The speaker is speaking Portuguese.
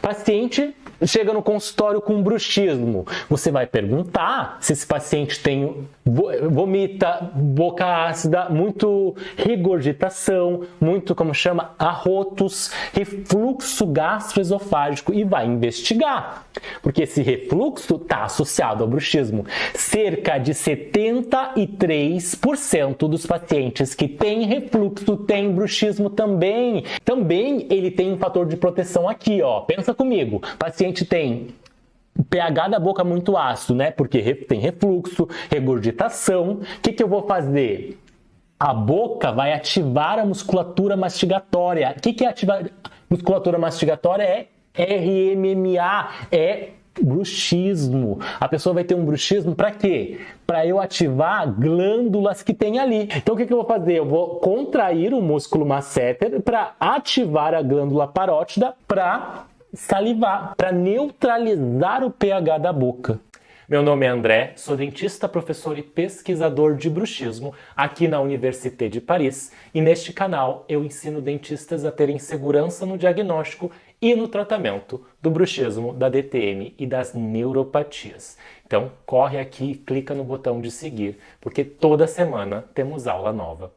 Paciente chega no consultório com bruxismo. Você vai perguntar se esse paciente tem vomita, boca ácida, muito regurgitação, muito, como chama, arrotos, refluxo gastroesofágico e vai investigar. Porque esse refluxo está associado ao bruxismo. Cerca de 73% dos pacientes que têm refluxo têm bruxismo também. Também ele tem um fator de proteção aqui, ó. Pensa comigo. O paciente tem o pH da boca muito ácido, né? Porque tem refluxo, regurgitação. O que eu vou fazer? A boca vai ativar a musculatura mastigatória. O que é ativar a musculatura mastigatória? É RMMA, é bruxismo. A pessoa vai ter um bruxismo para quê? Para eu ativar glândulas que tem ali. Então o que eu vou fazer? Eu vou contrair o músculo masseter para ativar a glândula parótida para salivar, para neutralizar o pH da boca. Meu nome é André, sou dentista, professor e pesquisador de bruxismo aqui na Université de Paris e neste canal eu ensino dentistas a terem segurança no diagnóstico e no tratamento do bruxismo, da DTM e das neuropatias. Então corre aqui e clica no botão de seguir, porque toda semana temos aula nova.